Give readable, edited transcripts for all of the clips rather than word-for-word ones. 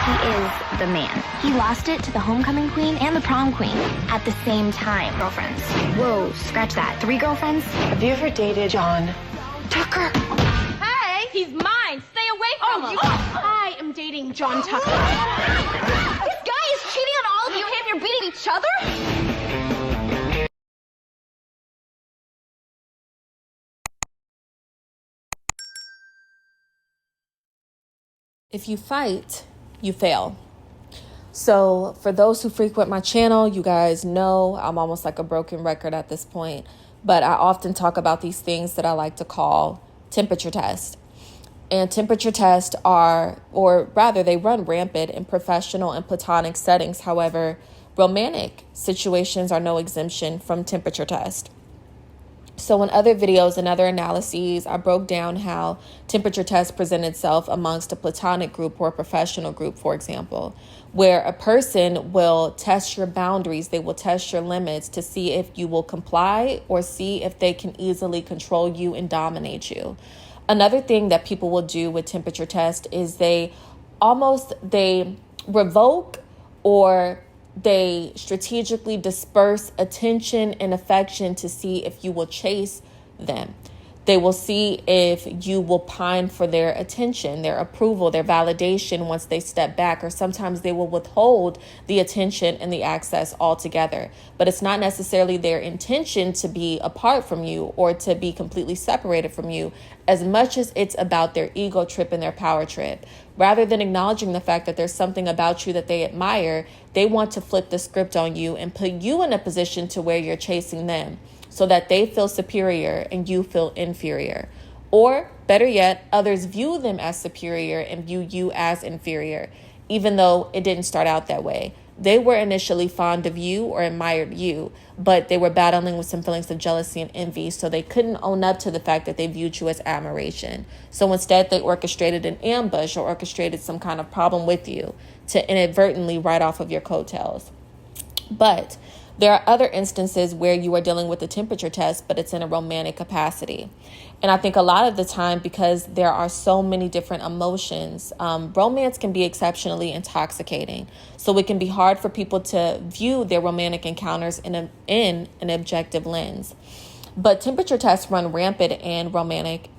He is the man. He lost it to the homecoming queen and the prom queen at the same time. Girlfriends. Whoa, scratch that. 3 girlfriends? Have you ever dated John Tucker? Hey, he's mine. Stay away from him. I am dating John Tucker. This guy is cheating on all of you and you're beating each other? If you fight, you fail. So for those who frequent my channel, you guys know I'm almost like a broken record at this point, but I often talk about these things that I like to call temperature tests. And temperature tests are, or rather they run rampant in professional and platonic settings. However, romantic situations are no exemption from temperature test. So in other videos and other analyses, I broke down how temperature tests present itself amongst a platonic group or a professional group, for example, where a person will test your boundaries. They will test your limits to see if you will comply or see if they can easily control you and dominate you. Another thing that people will do with temperature test is they revoke or they strategically disperse attention and affection to see if you will chase them. They will see if you will pine for their attention, their approval, their validation once they step back, or sometimes they will withhold the attention and the access altogether. But it's not necessarily their intention to be apart from you or to be completely separated from you, as much as it's about their ego trip and their power trip. Rather than acknowledging the fact that there's something about you that they admire, they want to flip the script on you and put you in a position to where you're chasing them, so that they feel superior and you feel inferior. Or better yet, others view them as superior and view you as inferior, even though it didn't start out that way. They were initially fond of you or admired you, but they were battling with some feelings of jealousy and envy, so they couldn't own up to the fact that they viewed you as admiration. So instead, they orchestrated an ambush or orchestrated some kind of problem with you to inadvertently write off of your coattails. But there are other instances where you are dealing with a temperature test, but it's in a romantic capacity. And I think a lot of the time, because there are so many different emotions, romance can be exceptionally intoxicating. So it can be hard for people to view their romantic encounters in an objective lens. But temperature tests run rampant in romantic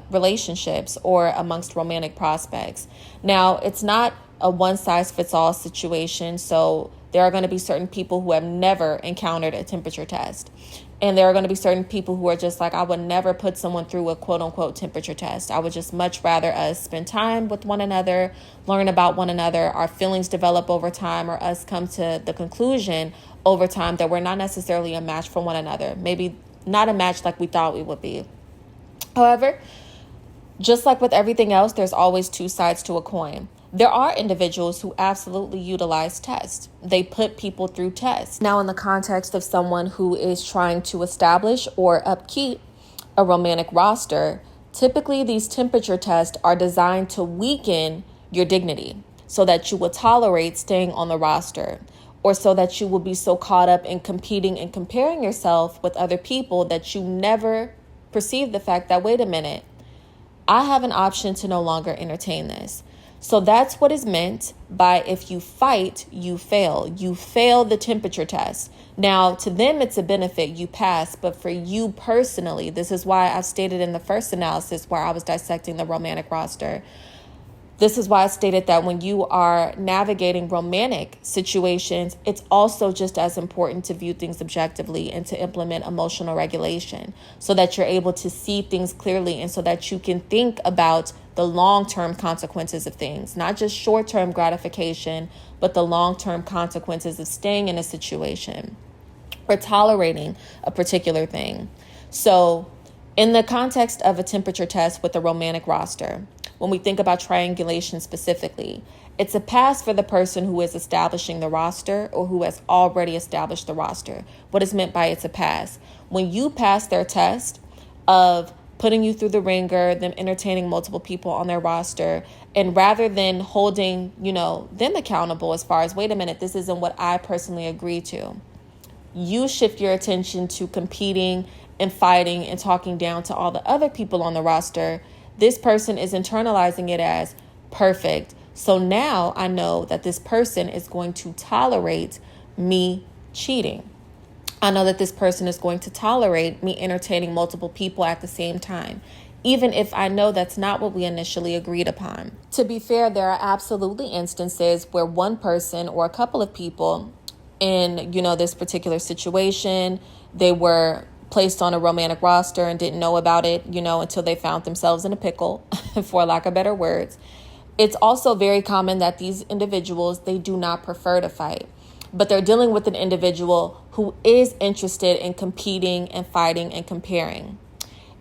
relationships or amongst romantic prospects. Now, it's not a one-size-fits-all situation, so there are going to be certain people who have never encountered a temperature test. And there are going to be certain people who are just like, I would never put someone through a quote-unquote temperature test. I would just much rather us spend time with one another, learn about one another, our feelings develop over time, or us come to the conclusion over time that we're not necessarily a match for one another. Maybe not a match like we thought we would be. However, just like with everything else, there's always two sides to a coin. There are individuals who absolutely utilize tests. They put people through tests. Now, in the context of someone who is trying to establish or upkeep a romantic roster, typically these temperature tests are designed to weaken your dignity so that you will tolerate staying on the roster, or so that you will be so caught up in competing and comparing yourself with other people that you never perceive the fact that, wait a minute, I have an option to no longer entertain this. So that's what is meant by if you fight, you fail. You fail the temperature test. Now, to them, it's a benefit. You pass. But for you personally, this is why I stated in the first analysis where I was dissecting the romantic roster. This is why I stated that when you are navigating romantic situations, it's also just as important to view things objectively and to implement emotional regulation so that you're able to see things clearly and so that you can think about the long-term consequences of things, not just short-term gratification, but the long-term consequences of staying in a situation or tolerating a particular thing. So in the context of a temperature test with a romantic roster, when we think about triangulation specifically, it's a pass for the person who is establishing the roster or who has already established the roster. What is meant by it's a pass? When you pass their test of putting you through the ringer, them entertaining multiple people on their roster, and rather than holding, them accountable as far as, wait a minute, this isn't what I personally agree to, you shift your attention to competing and fighting and talking down to all the other people on the roster. This person is internalizing it as perfect. So now I know that this person is going to tolerate me cheating. I know that this person is going to tolerate me entertaining multiple people at the same time, even if I know that's not what we initially agreed upon. To be fair, there are absolutely instances where one person or a couple of people in, this particular situation, they were placed on a romantic roster and didn't know about it, until they found themselves in a pickle, for lack of better words. It's also very common that these individuals, they do not prefer to fight, but they're dealing with an individual who is interested in competing and fighting and comparing.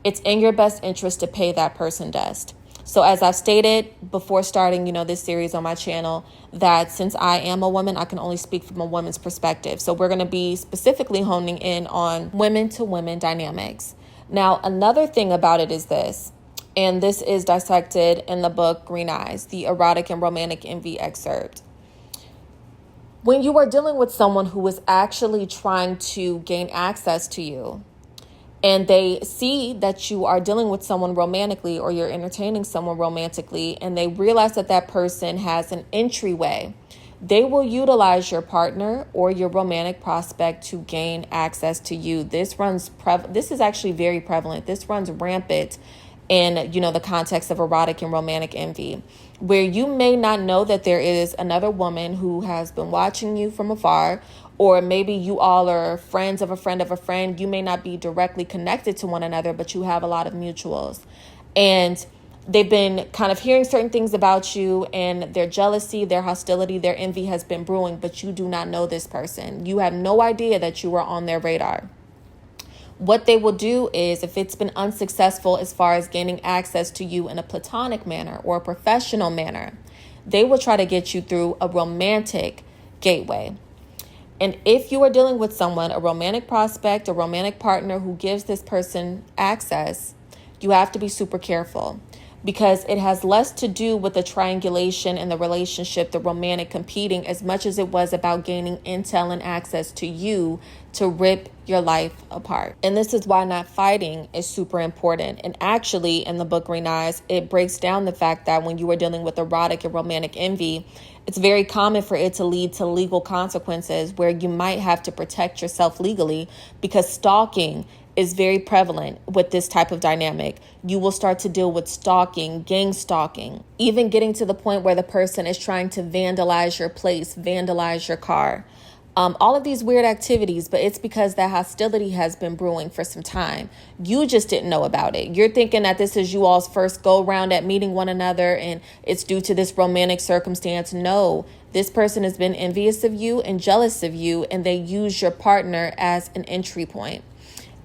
It's in your best interest to pay that person dust. So as I've stated before starting, this series on my channel, that since I am a woman, I can only speak from a woman's perspective. So we're going to be specifically honing in on women to women dynamics. Now, another thing about it is this, and this is dissected in the book Green Eyes, the erotic and romantic envy excerpt. When you are dealing with someone who is actually trying to gain access to you, and they see that you are dealing with someone romantically or you're entertaining someone romantically, and they realize that that person has an entryway, they will utilize your partner or your romantic prospect to gain access to you. This is actually very prevalent. This runs rampant in, the context of erotic and romantic envy, where you may not know that there is another woman who has been watching you from afar, or maybe you all are friends of a friend of a friend. You may not be directly connected to one another, but you have a lot of mutuals. And they've been kind of hearing certain things about you, and their jealousy, their hostility, their envy has been brewing, but you do not know this person. You have no idea that you are on their radar. What they will do is, if it's been unsuccessful as far as gaining access to you in a platonic manner or a professional manner, they will try to get you through a romantic gateway. And if you are dealing with someone, a romantic prospect, a romantic partner who gives this person access, you have to be super careful, because it has less to do with the triangulation in the relationship, the romantic competing, as much as it was about gaining intel and access to you to rip your life apart. And this is why not fighting is super important. And actually, in the book Green Eyes, it breaks down the fact that when you are dealing with erotic and romantic envy, it's very common for it to lead to legal consequences where you might have to protect yourself legally, because stalking is very prevalent with this type of dynamic. You will start to deal with stalking, gang stalking, even getting to the point where the person is trying to vandalize your place, vandalize your car. All of these weird activities, but it's because that hostility has been brewing for some time. You just didn't know about it. You're thinking that this is you all's first go round at meeting one another and it's due to this romantic circumstance. No, this person has been envious of you and jealous of you, and they use your partner as an entry point.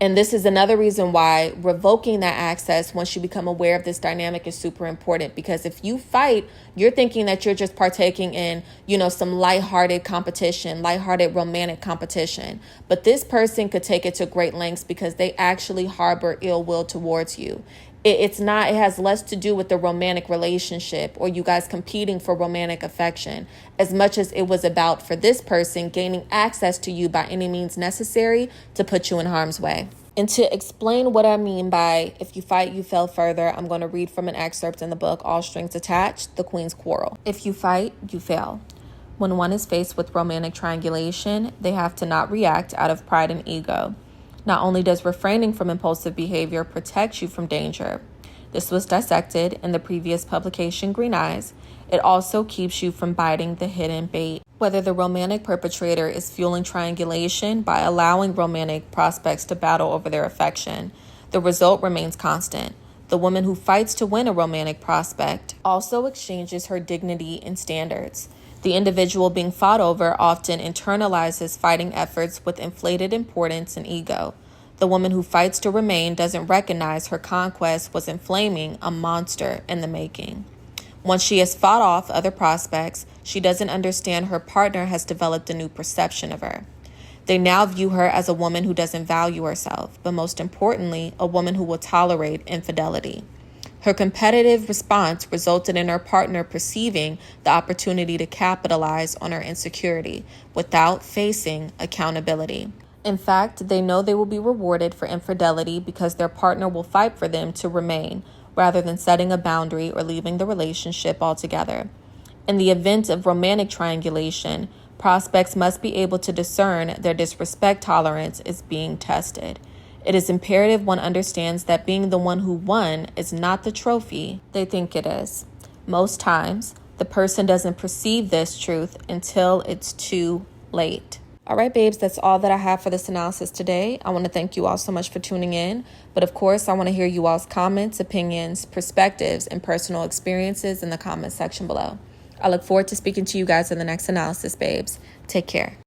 And this is another reason why revoking that access once you become aware of this dynamic is super important. Because if you fight, you're thinking that you're just partaking in, some lighthearted competition, lighthearted romantic competition. But this person could take it to great lengths because they actually harbor ill will towards you. It has less to do with the romantic relationship or you guys competing for romantic affection, as much as it was about, for this person, gaining access to you by any means necessary to put you in harm's way. And to explain what I mean by if you fight, you fail further, I'm going to read from an excerpt in the book, All Strings Attached, The Queen's Quarrel. If you fight, you fail. When one is faced with romantic triangulation, they have to not react out of pride and ego. Not only does refraining from impulsive behavior protect you from danger, this was dissected in the previous publication, Green Eyes, it also keeps you from biting the hidden bait. Whether the romantic perpetrator is fueling triangulation by allowing romantic prospects to battle over their affection, the result remains constant. The woman who fights to win a romantic prospect also exchanges her dignity and standards. The individual being fought over often internalizes fighting efforts with inflated importance and ego. The woman who fights to remain doesn't recognize her conquest was inflaming a monster in the making. Once she has fought off other prospects, she doesn't understand her partner has developed a new perception of her. They now view her as a woman who doesn't value herself, but most importantly, a woman who will tolerate infidelity. Her competitive response resulted in her partner perceiving the opportunity to capitalize on her insecurity without facing accountability. In fact, they know they will be rewarded for infidelity because their partner will fight for them to remain, rather than setting a boundary or leaving the relationship altogether. In the event of romantic triangulation, prospects must be able to discern their disrespect tolerance is being tested. It is imperative one understands that being the one who won is not the trophy they think it is. Most times, the person doesn't perceive this truth until it's too late. All right, babes, that's all that I have for this analysis today. I want to thank you all so much for tuning in. But of course, I want to hear you all's comments, opinions, perspectives, and personal experiences in the comment section below. I look forward to speaking to you guys in the next analysis, babes. Take care.